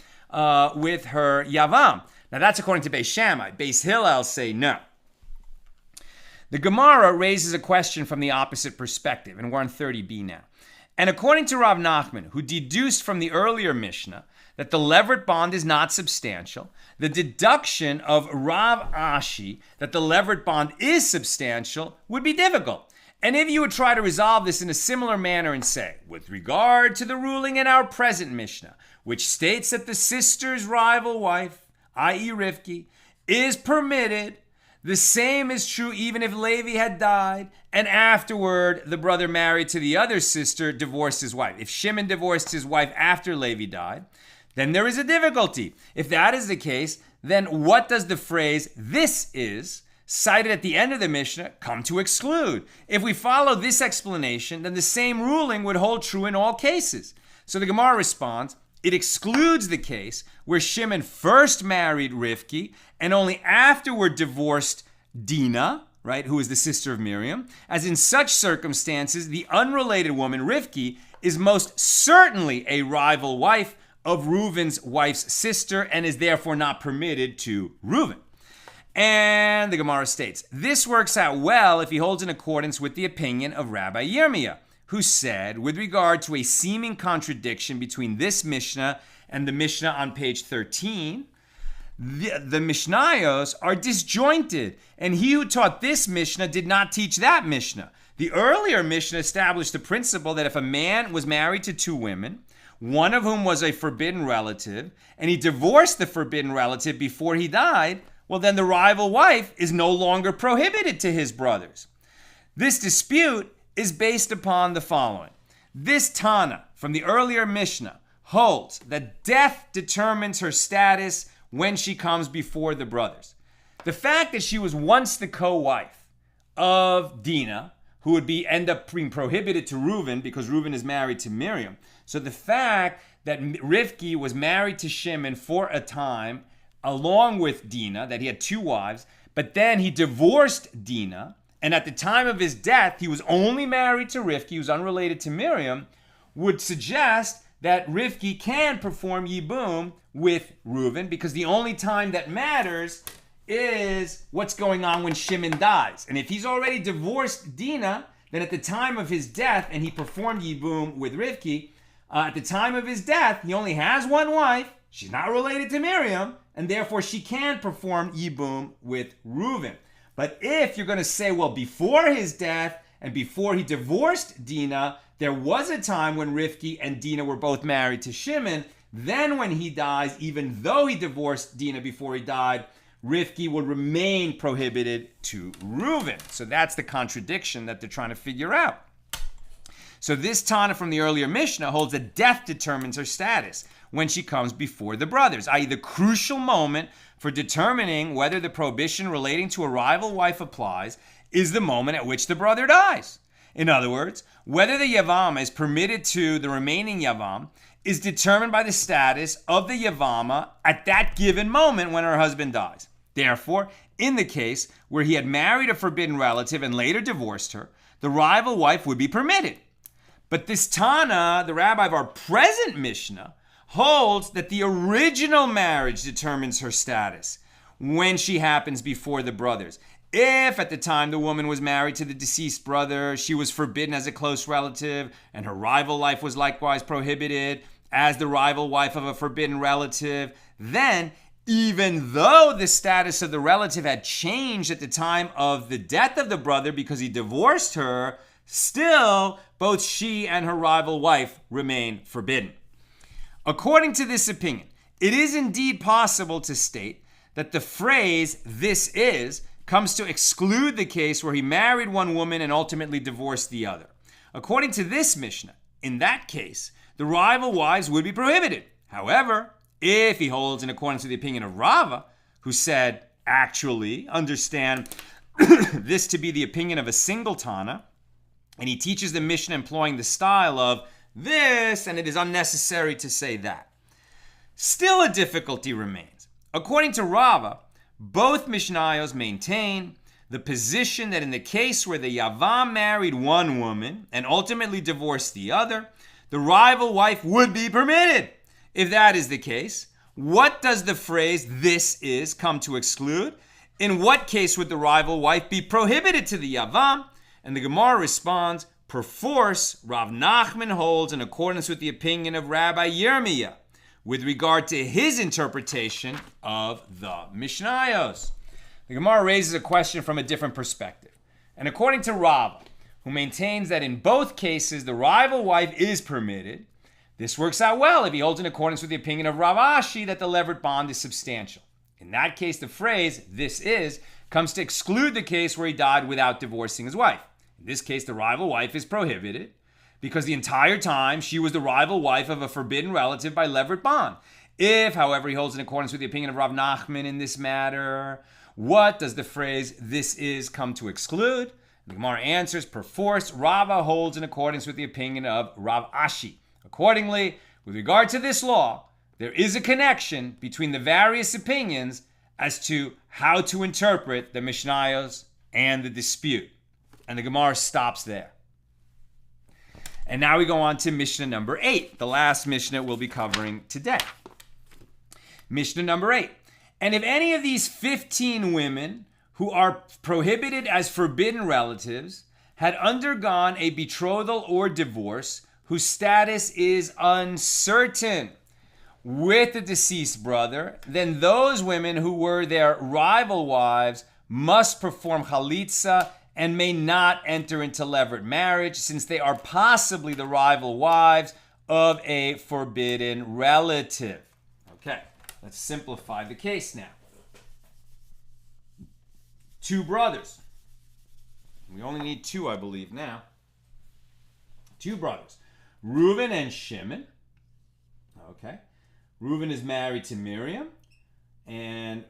with her Yavam. Now that's according to Beis Shammai. Beis Hillel say no. The Gemara raises a question from the opposite perspective, and we're on 30b now. And according to Rav Nachman, who deduced from the earlier Mishnah that the levirate bond is not substantial, the deduction of Rav Ashi that the levirate bond is substantial would be difficult. And if you would try to resolve this in a similar manner and say, with regard to the ruling in our present Mishnah, which states that the sister's rival wife, i.e. Rivki, is permitted, the same is true even if Levi had died and afterward the brother married to the other sister divorced his wife. If Shimon divorced his wife after Levi died, then there is a difficulty. If that is the case, then what does the phrase "this is" cited at the end of the Mishnah come to exclude? If we follow this explanation, then the same ruling would hold true in all cases. So the Gemara responds, it excludes the case where Shimon first married Rivki and only afterward divorced Dinah, right, who is the sister of Miriam, as in such circumstances, the unrelated woman, Rivki, is most certainly a rival wife of Reuven's wife's sister and is therefore not permitted to Reuven. And the Gemara states, this works out well if he holds in accordance with the opinion of Rabbi Yirmiyah, who said, with regard to a seeming contradiction between this Mishnah and the Mishnah on page 13, the Mishnayos are disjointed, and he who taught this Mishnah did not teach that Mishnah. The earlier Mishnah established the principle that if a man was married to two women, one of whom was a forbidden relative, and he divorced the forbidden relative before he died, well, then the rival wife is no longer prohibited to his brothers. This dispute is based upon the following. This Tana from the earlier Mishnah holds that death determines her status when she comes before the brothers. The fact that she was once the co-wife of Dinah, who would end up being prohibited to Reuven because Reuven is married to Miriam. So the fact that Rivki was married to Shimon for a time, along with Dinah, that he had two wives, but then he divorced Dinah, and at the time of his death, he was only married to Rivki, he was unrelated to Miriam, would suggest that Rivki can perform Yibum with Reuven, because the only time that matters is what's going on when Shimon dies. And if he's already divorced Dinah, then at the time of his death, and he performed Yibum with Rivki, at the time of his death, he only has one wife, she's not related to Miriam, and therefore she can perform Yibum with Reuven. But if you're going to say, well, before his death and before he divorced Dinah, there was a time when Rivki and Dinah were both married to Shimon, then when he dies, even though he divorced Dinah before he died, Rivki would remain prohibited to Reuven. So that's the contradiction that they're trying to figure out. So this Tana from the earlier Mishnah holds that death determines her status when she comes before the brothers, i.e. the crucial moment for determining whether the prohibition relating to a rival wife applies is the moment at which the brother dies. In other words, whether the Yavam is permitted to the remaining Yavam is determined by the status of the Yavama at that given moment when her husband dies. Therefore, in the case where he had married a forbidden relative and later divorced her, the rival wife would be permitted. But this Tana, the rabbi of our present Mishnah, holds that the original marriage determines her status when she happens before the brothers. If at the time the woman was married to the deceased brother, she was forbidden as a close relative, and her rival wife was likewise prohibited as the rival wife of a forbidden relative, then even though the status of the relative had changed at the time of the death of the brother because he divorced her, still both she and her rival wife remain forbidden. According to this opinion, it is indeed possible to state that the phrase "this is" comes to exclude the case where he married one woman and ultimately divorced the other. According to this Mishnah, in that case, the rival wives would be prohibited. However, if he holds in accordance with the opinion of Rava, who said, actually, understand this to be the opinion of a single Tana, and he teaches the Mishnah employing the style of this, and it is unnecessary to say that, still a difficulty remains. According to Rava, both Mishnayos maintain the position that in the case where the Yavam married one woman and ultimately divorced the other, the rival wife would be permitted. If that is the case, what does the phrase "this is" come to exclude? In what case would the rival wife be prohibited to the Yavam? And the Gemara responds, perforce, Rav Nachman holds in accordance with the opinion of Rabbi Yirmiyah with regard to his interpretation of the Mishnayos. The Gemara raises a question from a different perspective. And according to Rava, who maintains that in both cases the rival wife is permitted, This works out well if he holds in accordance with the opinion of Rav Ashi that the levirate bond is substantial. In that case, the phrase, this is, comes to exclude the case where he died without divorcing his wife. In this case, the rival wife is prohibited because the entire time she was the rival wife of a forbidden relative by levirate bond. If, however, he holds in accordance with the opinion of Rav Nachman in this matter, what does the phrase, this is, come to exclude? The Gemara answers, perforce, Rava holds in accordance with the opinion of Rav Ashi. Accordingly, with regard to this law, there is a connection between the various opinions as to how to interpret the Mishnayos and the dispute. And the Gemara stops there. And now we go on to Mishnah number 8, the last Mishnah we'll be covering today. Mishnah number 8. And if any of these 15 women who are prohibited as forbidden relatives had undergone a betrothal or divorce whose status is uncertain with the deceased brother, then those women who were their rival wives must perform chalitza and may not enter into levirate marriage, since they are possibly the rival wives of a forbidden relative. Okay, let's simplify the case now. 2 brothers. We only need 2, I believe, now. 2 brothers. Reuven and Shimon. Okay. Reuven is married to Miriam, and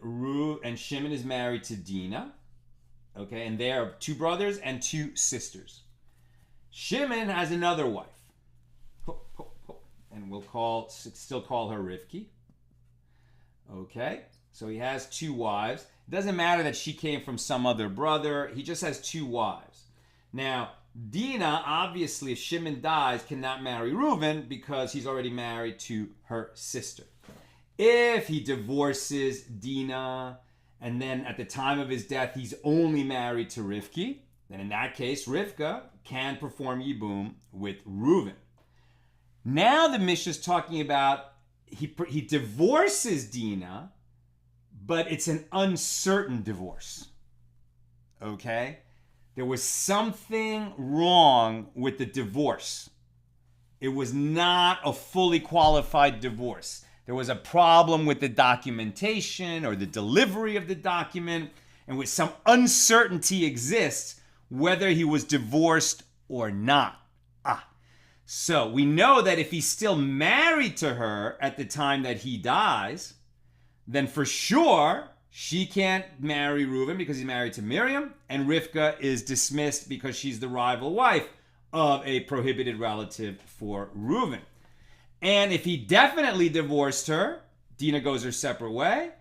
Shimon is married to Dinah. Okay, and they are 2 brothers and 2 sisters. Shimon has another wife, and we'll still call her Rivki. Okay, so he has 2 wives. It doesn't matter that she came from some other brother. He just has 2 wives. Now, Dinah, obviously, if Shimon dies, cannot marry Reuven because he's already married to her sister. If he divorces Dinah, and then at the time of his death, he's only married to Rivki, then in that case, Rivka can perform Yibum with Reuven. Now the Mishnah is talking about he divorces Dinah, but it's an uncertain divorce. Okay? There was something wrong with the divorce. It was not a fully qualified divorce. There was a problem with the documentation or the delivery of the document, and with some uncertainty exists whether he was divorced or not. So we know that if he's still married to her at the time that he dies, then for sure she can't marry Reuven because he's married to Miriam, and Rivka is dismissed because she's the rival wife of a prohibited relative for Reuven. And if he definitely divorced her, Dinah goes her separate way.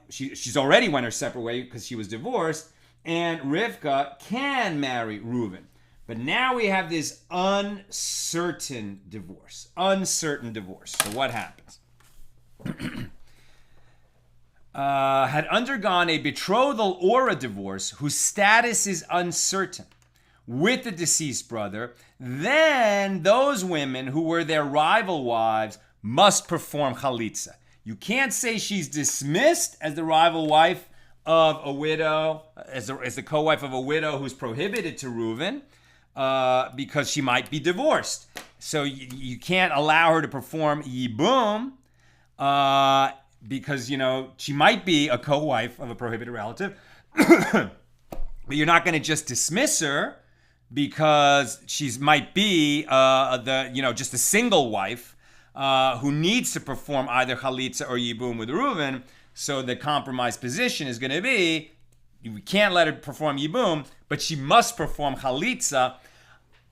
She's already went her separate way because she was divorced, and Rivka can marry Reuven. But now we have this uncertain divorce. Uncertain divorce. So what happens? Had undergone a betrothal or a divorce whose status is uncertain with the deceased brother, then those women who were their rival wives must perform chalitza. You can't say she's dismissed as the rival wife of a widow, as the co-wife of a widow who's prohibited to Reuven, because she might be divorced. So you can't allow her to perform yibum, because, she might be a co-wife of a prohibited relative. But you're not going to just dismiss her because she might be just a single wife who needs to perform either chalitza or yibum with Reuven. So the compromise position is going to be, we can't let her perform yibum, but she must perform chalitza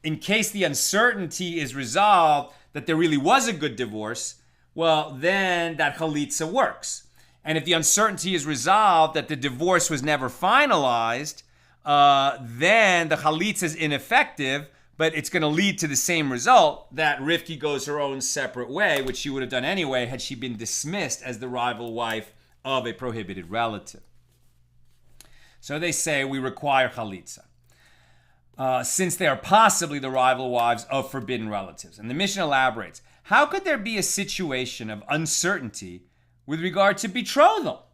in case the uncertainty is resolved that there really was a good divorce. Well, then that chalitza works. And if the uncertainty is resolved that the divorce was never finalized, then the chalitza is ineffective, but it's going to lead to the same result, that Rivki goes her own separate way, which she would have done anyway had she been dismissed as the rival wife of a prohibited relative. So they say we require chalitza, since they are possibly the rival wives of forbidden relatives. And the Mishnah elaborates, how could there be a situation of uncertainty with regard to betrothal?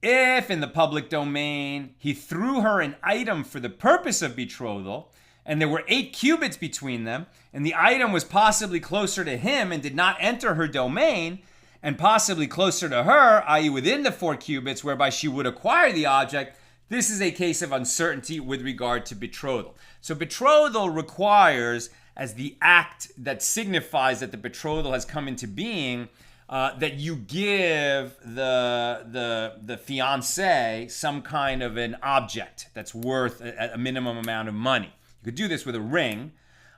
If in the public domain he threw her an item for the purpose of betrothal, and there were 8 cubits between them, and the item was possibly closer to him and did not enter her domain, and possibly closer to her, i.e. within the 4 cubits, whereby she would acquire the object, this is a case of uncertainty with regard to betrothal. So betrothal requires, as the act that signifies that the betrothal has come into being, that you give the fiancé some kind of an object that's worth a minimum amount of money. You could do this with a ring,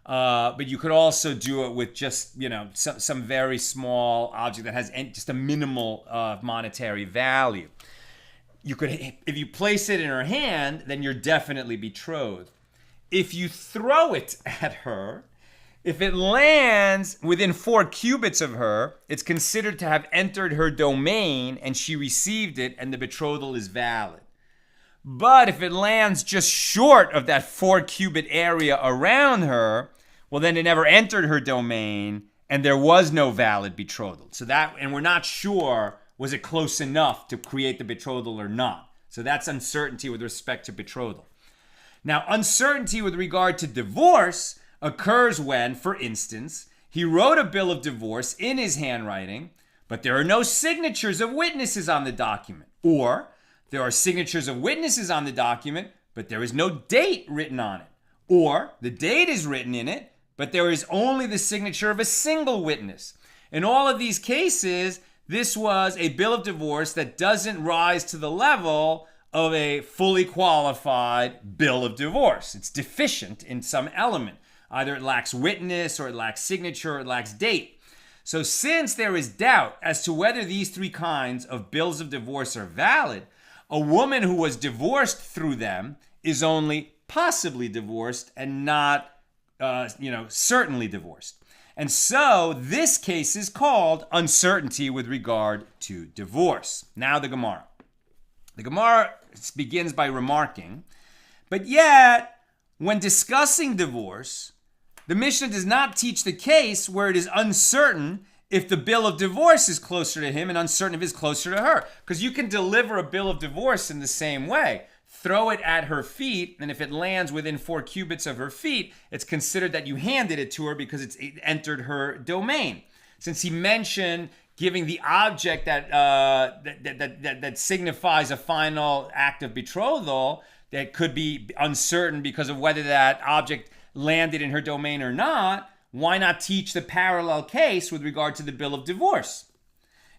but you could also do it with just, some very small object that has just a minimal monetary value. You could, if you place it in her hand, then you're definitely betrothed. If you throw it at her, if it lands within 4 cubits of her, it's considered to have entered her domain and she received it and the betrothal is valid. But if it lands just short of that 4 cubit area around her, well, then it never entered her domain and there was no valid betrothal. And we're not sure, was it close enough to create the betrothal or not? So that's uncertainty with respect to betrothal. Now, uncertainty with regard to divorce occurs when, for instance, he wrote a bill of divorce in his handwriting, but there are no signatures of witnesses on the document. Or there are signatures of witnesses on the document, but there is no date written on it. Or the date is written in it, but there is only the signature of a single witness. In all of these cases, this was a bill of divorce that doesn't rise to the level of a fully qualified bill of divorce. It's deficient in some element. Either it lacks witness, or it lacks signature, or it lacks date. So since there is doubt as to whether these 3 kinds of bills of divorce are valid, a woman who was divorced through them is only possibly divorced and not, certainly divorced. And so this case is called uncertainty with regard to divorce. Now the Gemara. The Gemara begins by remarking, but yet, when discussing divorce, the Mishnah does not teach the case where it is uncertain if the bill of divorce is closer to him and uncertain if it's closer to her. Because you can deliver a bill of divorce in the same way. Throw it at her feet, and if it lands within 4 cubits of her feet, it's considered that you handed it to her because it entered her domain. Since he mentioned giving the object that signifies a final act of betrothal that could be uncertain because of whether that object landed in her domain or not, why not teach the parallel case with regard to the bill of divorce?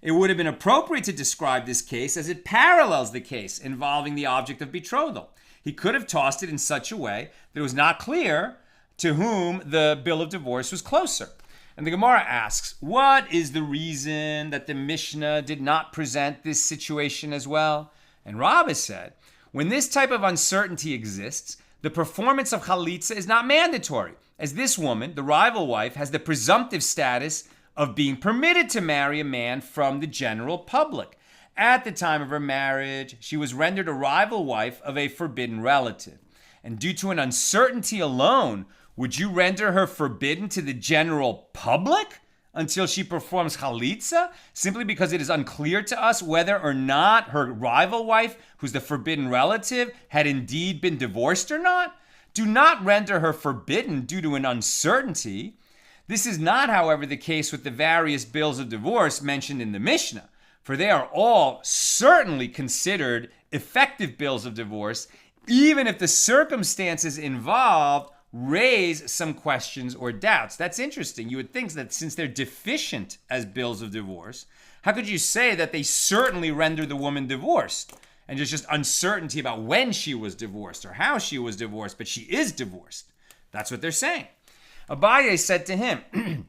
It would have been appropriate to describe this case as it parallels the case involving the object of betrothal. He could have tossed it in such a way that it was not clear to whom the bill of divorce was closer. And the Gemara asks, what is the reason that the Mishnah did not present this situation as well? And Rabbah said, when this type of uncertainty exists, the performance of chalitza is not mandatory, as this woman, the rival wife, has the presumptive status of being permitted to marry a man from the general public. At the time of her marriage, she was rendered a rival wife of a forbidden relative. And due to an uncertainty alone, would you render her forbidden to the general public until she performs chalitza, simply because it is unclear to us whether or not her rival wife, who's the forbidden relative, had indeed been divorced or not? Do not render her forbidden due to an uncertainty. This is not, however, the case with the various bills of divorce mentioned in the Mishnah, for they are all certainly considered effective bills of divorce, even if the circumstances involved raise some questions or doubts. That's interesting. You would think that since they're deficient as bills of divorce, how could you say that they certainly render the woman divorced? And there's just uncertainty about when she was divorced or how she was divorced, but she is divorced. That's what they're saying. Abaye said to him,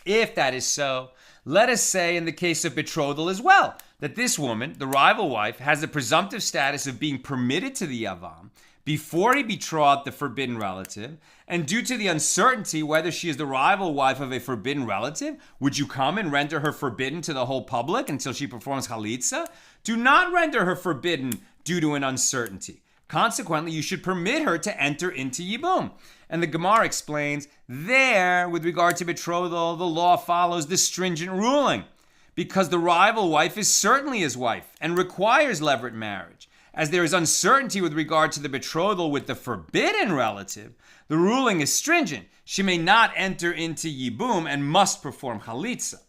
if that is so, let us say in the case of betrothal as well, that this woman, the rival wife, has the presumptive status of being permitted to the Yavam before he betrothed the forbidden relative, and due to the uncertainty whether she is the rival wife of a forbidden relative, would you come and render her forbidden to the whole public until she performs chalitza? Do not render her forbidden due to an uncertainty. Consequently, you should permit her to enter into Yibum. And the Gemara explains, there, with regard to betrothal, the law follows the stringent ruling, because the rival wife is certainly his wife and requires levirate marriage. as there is uncertainty with regard to the betrothal with the forbidden relative, the ruling is stringent. She may not enter into Yibum and must perform chalitza.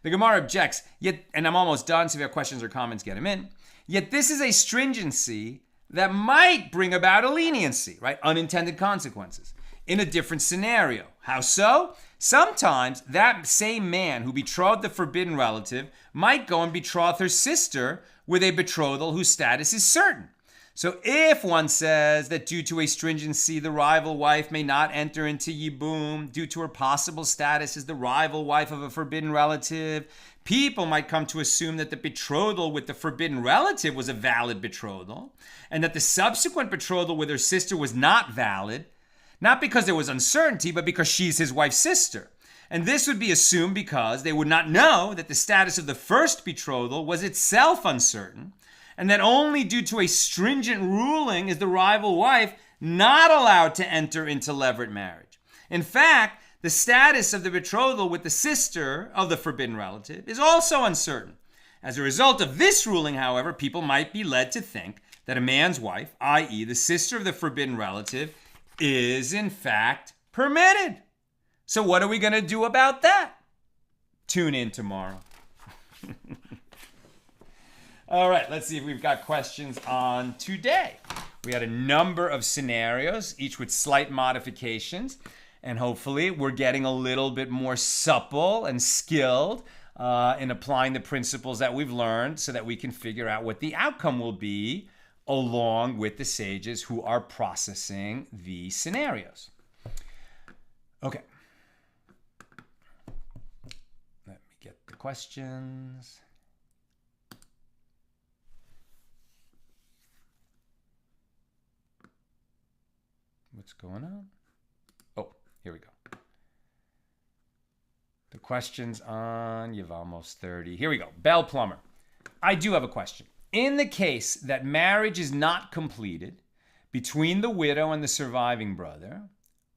The Gemara objects, yet, and I'm almost done, so if you have questions or comments, get them in. Yet this is a stringency that might bring about a leniency, right? Unintended consequences in a different scenario. How so? Sometimes that same man who betrothed the forbidden relative might go and betroth her sister with a betrothal whose status is certain. So if one says that due to a stringency, the rival wife may not enter into Yibum due to her possible status as the rival wife of a forbidden relative, people might come to assume that the betrothal with the forbidden relative was a valid betrothal, and that the subsequent betrothal with her sister was not valid, not because there was uncertainty, but because she's his wife's sister. And this would be assumed because they would not know that the status of the first betrothal was itself uncertain, and that only due to a stringent ruling is the rival wife not allowed to enter into levirate marriage. In fact, the status of the betrothal with the sister of the forbidden relative is also uncertain. As a result of this ruling, however, people might be led to think that a man's wife, i.e. the sister of the forbidden relative, is in fact permitted. So what are we going to do about that? Tune in tomorrow. All right, let's see if we've got questions on today. We had a number of scenarios, each with slight modifications, and hopefully we're getting a little bit more supple and skilled in applying the principles that we've learned so that we can figure out what the outcome will be along with the sages who are processing the scenarios. Okay. Let me get the questions. What's going on? Oh, here we go. The questions on Yevamos 30. Here we go. Bell Plumber. I do have a question. In the case that marriage is not completed between the widow and the surviving brother,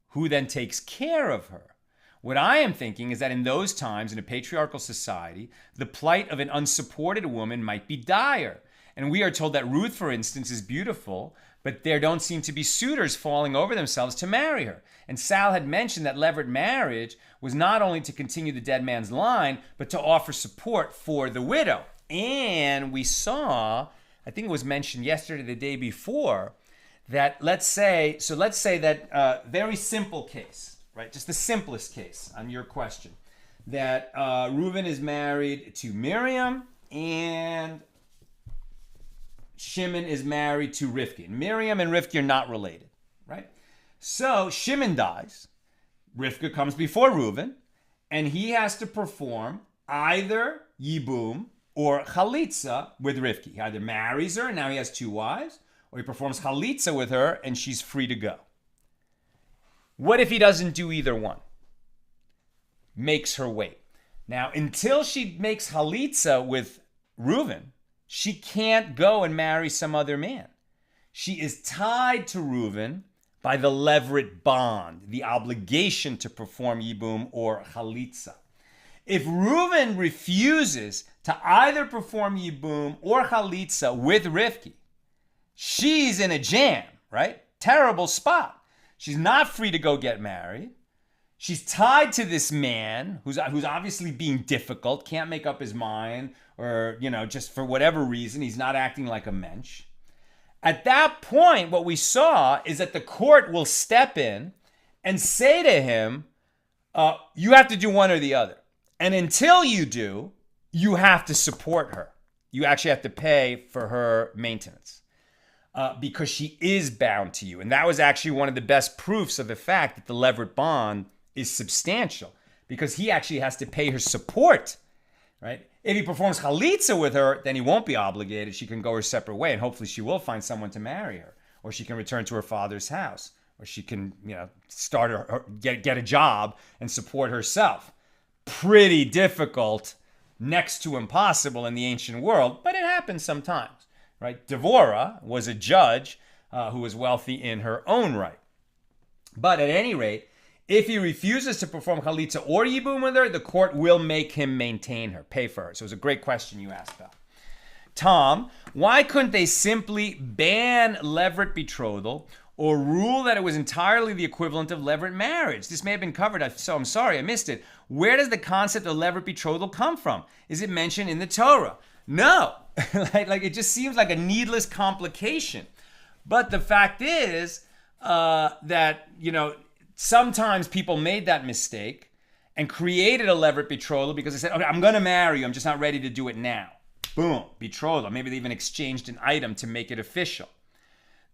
who then takes care of her? What I am thinking is that in those times, in a patriarchal society, the plight of an unsupported woman might be dire. And we are told that Ruth, for instance, is beautiful, but there don't seem to be suitors falling over themselves to marry her. And Sal had mentioned that levirate marriage was not only to continue the dead man's line, but to offer support for the widow. And we saw, I think it was mentioned yesterday, the day before, that let's say that very simple case, right? Just the simplest case on your question, that Reuven is married to Miriam and Shimon is married to Rivka. Miriam and Rivka are not related, right? So Shimon dies, Rivka comes before Reuven, and he has to perform either Yibum or Chalitza with Rivka. He either marries her, and now he has two wives, or he performs Chalitza with her, and she's free to go. What if he doesn't do either one? Makes her wait. Now, until she makes Chalitza with Reuven, she can't go and marry some other man. She is tied to Reuven by the levirate bond, the obligation to perform Yibum or Chalitza. If Reuven refuses to either perform Yibum or Chalitza with Rivka, she's in a jam, right? Terrible spot. She's not free to go get married. She's tied to this man who's obviously being difficult, can't make up his mind, or, just for whatever reason, he's not acting like a mensch. At that point, what we saw is that the court will step in and say to him, you have to do one or the other. And until you do, you have to support her. You actually have to pay for her maintenance because she is bound to you. And that was actually one of the best proofs of the fact that the levirate bond is substantial, because he actually has to pay her support, right? If he performs Chalitza with her, then he won't be obligated. She can go her separate way, and hopefully she will find someone to marry her, or she can return to her father's house, or she can, start get a job and support herself. Pretty difficult, next to impossible in the ancient world, but it happens sometimes, right? Devorah was a judge who was wealthy in her own right. But at any rate, if he refuses to perform Chalitza or Yibum with her, the court will make him maintain her, pay for her. So it was a great question you asked, Belle. Tom, Why couldn't they simply ban levirate betrothal or rule that it was entirely the equivalent of levirate marriage? This may have been covered, so I'm sorry I missed it. Where does the concept of levirate betrothal come from? Is it mentioned in the Torah? No. Like it just seems like a needless complication. But the fact is that, sometimes people made that mistake and created a levirate betrothal because they said, okay, I'm going to marry you. I'm just not ready to do it now. Boom, betrothal. Maybe they even exchanged an item to make it official.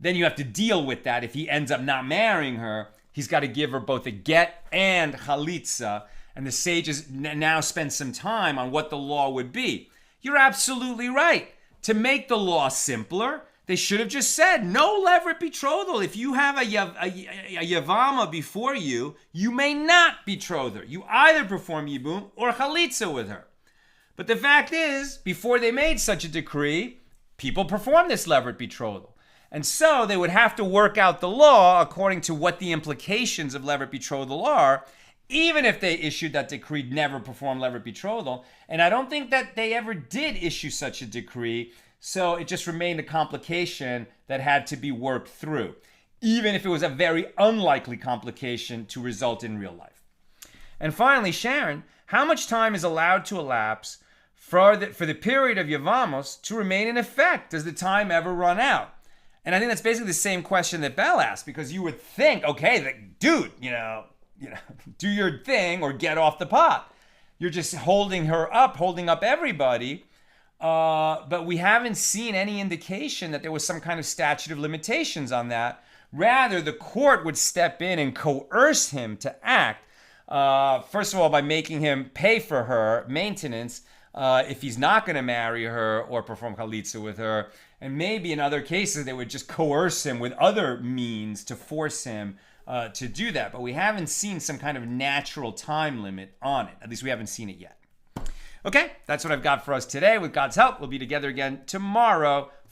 Then you have to deal with that. If he ends up not marrying her, he's got to give her both a get and chalitza. And the sages now spend some time on what the law would be. You're absolutely right. To make the law simpler, they should have just said, no levirate betrothal. If you have a Yevama before you, you may not betroth her. You either perform Yibum or chalitza with her. But the fact is, before they made such a decree, people performed this levirate betrothal. And so they would have to work out the law according to what the implications of levirate betrothal are, even if they issued that decree never perform levirate betrothal. And I don't think that they ever did issue such a decree, so it just remained a complication that had to be worked through, even if it was a very unlikely complication to result in real life. And finally, Sharon, how much time is allowed to elapse for the period of Yevamos to remain in effect? Does the time ever run out? And I think that's basically the same question that Bell asked, because you would think, okay, dude, do your thing or get off the pot. You're just holding up everybody. But we haven't seen any indication that there was some kind of statute of limitations on that. Rather, the court would step in and coerce him to act, first of all, by making him pay for her maintenance if he's not going to marry her or perform chalitza with her. And maybe in other cases, they would just coerce him with other means to force him to do that. But we haven't seen some kind of natural time limit on it. At least we haven't seen it yet. Okay, that's what I've got for us today. With God's help, we'll be together again tomorrow